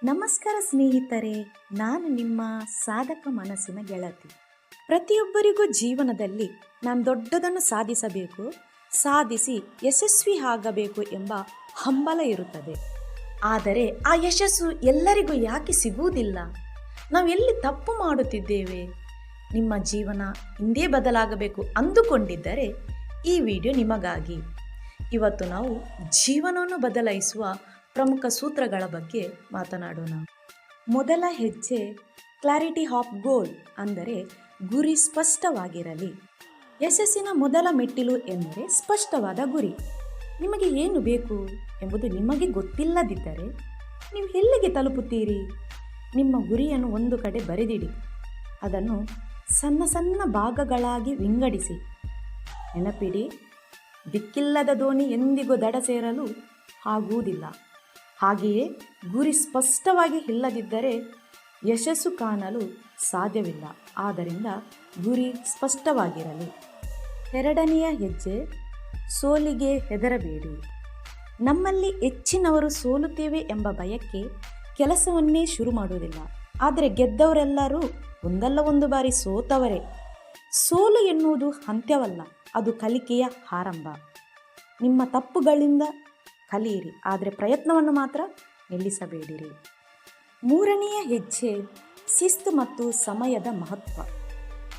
ನಮಸ್ಕಾರ ಸ್ನೇಹಿತರೆ, ನಾನು ನಿಮ್ಮ ಸಾಧಕ ಮನಸ್ಸಿನ ಗೆಳತಿ. ಪ್ರತಿಯೊಬ್ಬರಿಗೂ ಜೀವನದಲ್ಲಿ ನಾನು ದೊಡ್ಡದನ್ನು ಸಾಧಿಸಬೇಕು, ಸಾಧಿಸಿ ಯಶಸ್ವಿ ಆಗಬೇಕು ಎಂಬ ಹಂಬಲ ಇರುತ್ತದೆ. ಆದರೆ ಆ ಯಶಸ್ಸು ಎಲ್ಲರಿಗೂ ಯಾಕೆ ಸಿಗುವುದಿಲ್ಲ? ನಾವು ಎಲ್ಲಿ ತಪ್ಪು ಮಾಡುತ್ತಿದ್ದೇವೆ? ನಿಮ್ಮ ಜೀವನ ಹಿಂದೆ ಬದಲಾಗಬೇಕು ಅಂದುಕೊಂಡಿದ್ದರೆ ಈ ವಿಡಿಯೋ ನಿಮಗಾಗಿ. ಇವತ್ತು ನಾವು ಜೀವನವನ್ನು ಬದಲಾಯಿಸುವ ಪ್ರಮುಖ ಸೂತ್ರಗಳ ಬಗ್ಗೆ ಮಾತನಾಡೋಣ. ಮೊದಲ ಹೆಜ್ಜೆ ಕ್ಲಾರಿಟಿ ಆಫ್ ಗೋಲ್, ಅಂದರೆ ಗುರಿ ಸ್ಪಷ್ಟವಾಗಿರಲಿ. ಯಶಸ್ಸಿನ ಮೊದಲ ಮೆಟ್ಟಿಲು ಎಂದರೆ ಸ್ಪಷ್ಟವಾದ ಗುರಿ. ನಿಮಗೆ ಏನು ಬೇಕು ಎಂಬುದು ನಿಮಗೆ ಗೊತ್ತಿಲ್ಲದಿದ್ದರೆ ನೀವು ಎಲ್ಲಿಗೆ ತಲುಪುತ್ತೀರಿ? ನಿಮ್ಮ ಗುರಿಯನ್ನು ಒಂದು ಕಡೆ ಬರೆದಿಡಿ. ಅದನ್ನು ಸಣ್ಣ ಸಣ್ಣ ಭಾಗಗಳಾಗಿ ವಿಂಗಡಿಸಿ. ನೆನಪಿಡಿ, ದಿಕ್ಕಿಲ್ಲದ ದೋಣಿ ಎಂದಿಗೂ ದಡ ಸೇರಲು ಆಗುವುದಿಲ್ಲ. ಹಾಗೆಯೇ ಗುರಿ ಸ್ಪಷ್ಟವಾಗಿ ಇಲ್ಲದಿದ್ದರೆ ಯಶಸ್ಸು ಕಾಣಲು ಸಾಧ್ಯವಿಲ್ಲ. ಆದ್ದರಿಂದ ಗುರಿ ಸ್ಪಷ್ಟವಾಗಿರಲಿ. ಎರಡನೆಯ ಹೆಜ್ಜೆ ಸೋಲಿಗೆ ಹೆದರಬೇಡಿ. ನಮ್ಮಲ್ಲಿ ಹೆಚ್ಚಿನವರು ಸೋಲುತ್ತೇವೆ ಎಂಬ ಭಯಕ್ಕೆ ಕೆಲಸವನ್ನೇ ಶುರು ಮಾಡುವುದಿಲ್ಲ. ಆದರೆ ಗೆದ್ದವರೆಲ್ಲರೂ ಒಂದಲ್ಲ ಒಂದು ಬಾರಿ ಸೋತವರೇ. ಸೋಲು ಎನ್ನುವುದು ಅಂತ್ಯವಲ್ಲ, ಅದು ಕಲಿಕೆಯ ಆರಂಭ. ನಿಮ್ಮ ತಪ್ಪುಗಳಿಂದ ಕಲಿಯಿರಿ, ಆದರೆ ಪ್ರಯತ್ನವನ್ನು ಮಾತ್ರ ನಿಲ್ಲಿಸಬೇಡಿರಿ. ಮೂರನೆಯ ಹೆಜ್ಜೆ ಶಿಸ್ತು ಮತ್ತು ಸಮಯದ ಮಹತ್ವ.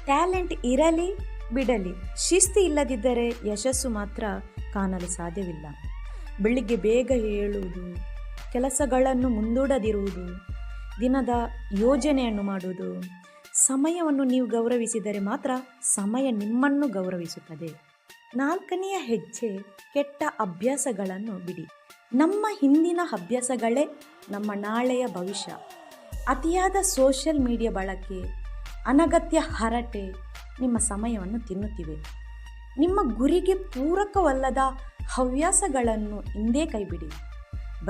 ಟ್ಯಾಲೆಂಟ್ ಇರಲಿ ಬಿಡಲಿ, ಶಿಸ್ತು ಇಲ್ಲದಿದ್ದರೆ ಯಶಸ್ಸು ಮಾತ್ರ ಕಾಣಲು ಸಾಧ್ಯವಿಲ್ಲ. ಬೆಳಿಗ್ಗೆ ಬೇಗ ಏಳುವುದು, ಕೆಲಸಗಳನ್ನು ಮುಂದೂಡದಿರುವುದು, ದಿನದ ಯೋಜನೆಯನ್ನು ಮಾಡುವುದು, ಸಮಯವನ್ನು ನೀವು ಗೌರವಿಸಿದರೆ ಮಾತ್ರ ಸಮಯ ನಿಮ್ಮನ್ನು ಗೌರವಿಸುತ್ತದೆ. ನಾಲ್ಕನೆಯ ಹೆಜ್ಜೆ ಕೆಟ್ಟ ಅಭ್ಯಾಸಗಳನ್ನು ಬಿಡಿ. ನಮ್ಮ ಹಿಂದಿನ ಅಭ್ಯಾಸಗಳೇ ನಮ್ಮ ನಾಳೆಯ ಭವಿಷ್ಯ. ಅತಿಯಾದ ಸೋಷಿಯಲ್ ಮೀಡಿಯಾ ಬಳಕೆ, ಅನಗತ್ಯ ಹರಟೆ ನಿಮ್ಮ ಸಮಯವನ್ನು ತಿನ್ನುತ್ತಿವೆ. ನಿಮ್ಮ ಗುರಿಗೆ ಪೂರಕವಲ್ಲದ ಹವ್ಯಾಸಗಳನ್ನು ಹಿಂದೆ ಕೈಬಿಡಿ.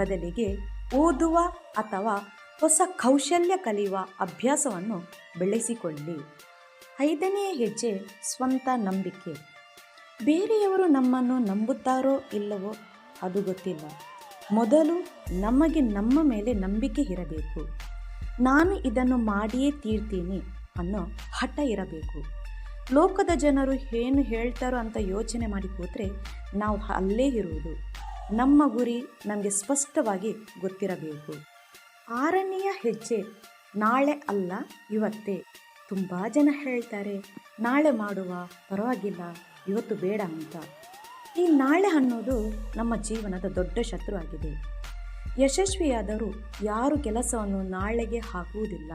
ಬದಲಿಗೆ ಓದುವ ಅಥವಾ ಹೊಸ ಕೌಶಲ್ಯ ಕಲಿಯುವ ಅಭ್ಯಾಸವನ್ನು ಬೆಳೆಸಿಕೊಳ್ಳಿ. ಐದನೆಯ ಹೆಜ್ಜೆ ಸ್ವಂತ ನಂಬಿಕೆ. ಬೇರೆಯವರು ನಮ್ಮನ್ನು ನಂಬುತ್ತಾರೋ ಇಲ್ಲವೋ ಅದು ಗೊತ್ತಿಲ್ಲ. ಮೊದಲು ನಮಗೆ ನಮ್ಮ ಮೇಲೆ ನಂಬಿಕೆ ಇರಬೇಕು. ನಾನು ಇದನ್ನು ಮಾಡಿಯೇ ತೀರ್ತೀನಿ ಅನ್ನೋ ಹಠ ಇರಬೇಕು. ಲೋಕದ ಜನರು ಏನು ಹೇಳ್ತಾರೋ ಅಂತ ಯೋಚನೆ ಮಾಡಿ ಕೂತ್ರೆ ನಾವು ಅಲ್ಲೇ ಇರುವುದು. ನಮ್ಮ ಗುರಿ ನಮಗೆ ಸ್ಪಷ್ಟವಾಗಿ ಗೊತ್ತಿರಬೇಕು. ಆರನೆಯ ಹೆಜ್ಜೆ ನಾಳೆ ಅಲ್ಲ ಇವತ್ತೇ. ತುಂಬ ಜನ ಹೇಳ್ತಾರೆ ನಾಳೆ ಮಾಡುವ, ಪರವಾಗಿಲ್ಲ ಇವತ್ತು ಬೇಡ ಅಂತ. ಈ ನಾಳೆ ಅನ್ನೋದು ನಮ್ಮ ಜೀವನದ ದೊಡ್ಡ ಶತ್ರು ಆಗಿದೆ. ಯಶಸ್ವಿಯಾದರೂ ಯಾರು ಕೆಲಸವನ್ನು ನಾಳೆಗೆ ಹಾಕುವುದಿಲ್ಲ.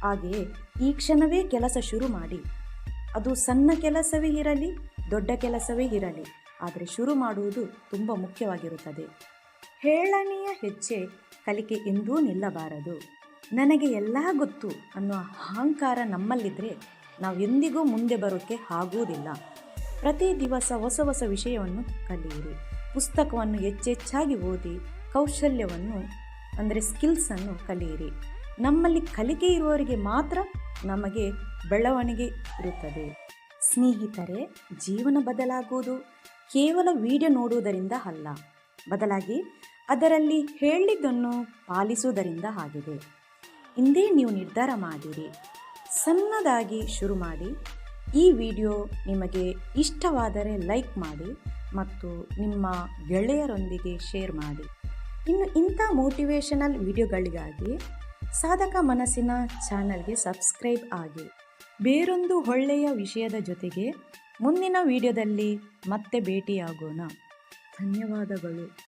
ಹಾಗೆಯೇ ಈ ಕ್ಷಣವೇ ಕೆಲಸ ಶುರು ಮಾಡಿ. ಅದು ಸಣ್ಣ ಕೆಲಸವೇ ಇರಲಿ, ದೊಡ್ಡ ಕೆಲಸವೇ ಇರಲಿ, ಆದರೆ ಶುರು ಮಾಡುವುದು ತುಂಬ ಮುಖ್ಯವಾಗಿರುತ್ತದೆ. ಏಳನೆಯ ಹೆಜ್ಜೆ ಕಲಿಕೆ ಎಂದೂ ನಿಲ್ಲಬಾರದು. ನನಗೆ ಎಲ್ಲ ಗೊತ್ತು ಅನ್ನೋ ಅಹಂಕಾರ ನಮ್ಮಲ್ಲಿದ್ದರೆ ನಾವು ಎಂದಿಗೂ ಮುಂದೆ ಬರೋಕ್ಕೆ ಆಗುವುದಿಲ್ಲ. ಪ್ರತಿ ದಿವಸ ಹೊಸ ಹೊಸ ವಿಷಯವನ್ನು ಕಲಿಯಿರಿ. ಪುಸ್ತಕವನ್ನು ಹೆಚ್ಚೆಚ್ಚಾಗಿ ಓದಿ ಕೌಶಲ್ಯವನ್ನು, ಅಂದರೆ ಸ್ಕಿಲ್ಸನ್ನು ಕಲಿಯಿರಿ. ನಮ್ಮಲ್ಲಿ ಕಲಿಕೆ ಇರುವವರಿಗೆ ಮಾತ್ರ ನಮಗೆ ಬೆಳವಣಿಗೆ ಇರುತ್ತದೆ. ಸ್ನೇಹಿತರೆ, ಜೀವನ ಬದಲಾಗುವುದು ಕೇವಲ ವಿಡಿಯೋ ನೋಡುವುದರಿಂದ ಅಲ್ಲ, ಬದಲಾಗಿ ಅದರಲ್ಲಿ ಹೇಳಿದ್ದನ್ನು ಪಾಲಿಸುವುದರಿಂದ ಆಗಿದೆ. ಇಂದೇ ನೀವು ನಿರ್ಧಾರ ಮಾಡಿರಿ. ಸಣ್ಣದಾಗಿ ಶುರು ಮಾಡಿ. ಈ ವಿಡಿಯೋ ನಿಮಗೆ ಇಷ್ಟವಾದರೆ ಲೈಕ್ ಮಾಡಿ ಮತ್ತು ನಿಮ್ಮ ಗೆಳೆಯರೊಂದಿಗೆ ಶೇರ್ ಮಾಡಿ. ಇನ್ನು ಇಂಥ ಮೋಟಿವೇಶನಲ್ ವಿಡಿಯೋಗಳಿಗಾಗಿ ಸಾಧಕ ಮನಸ್ಸಿನ ಚಾನಲ್ಗೆ ಸಬ್ಸ್ಕ್ರೈಬ್ ಆಗಿ. ಬೇರೊಂದು ಒಳ್ಳೆಯ ವಿಷಯದ ಜೊತೆಗೆ ಮುಂದಿನ ವಿಡಿಯೋದಲ್ಲಿ ಮತ್ತೆ ಭೇಟಿಯಾಗೋಣ. ಧನ್ಯವಾದಗಳು.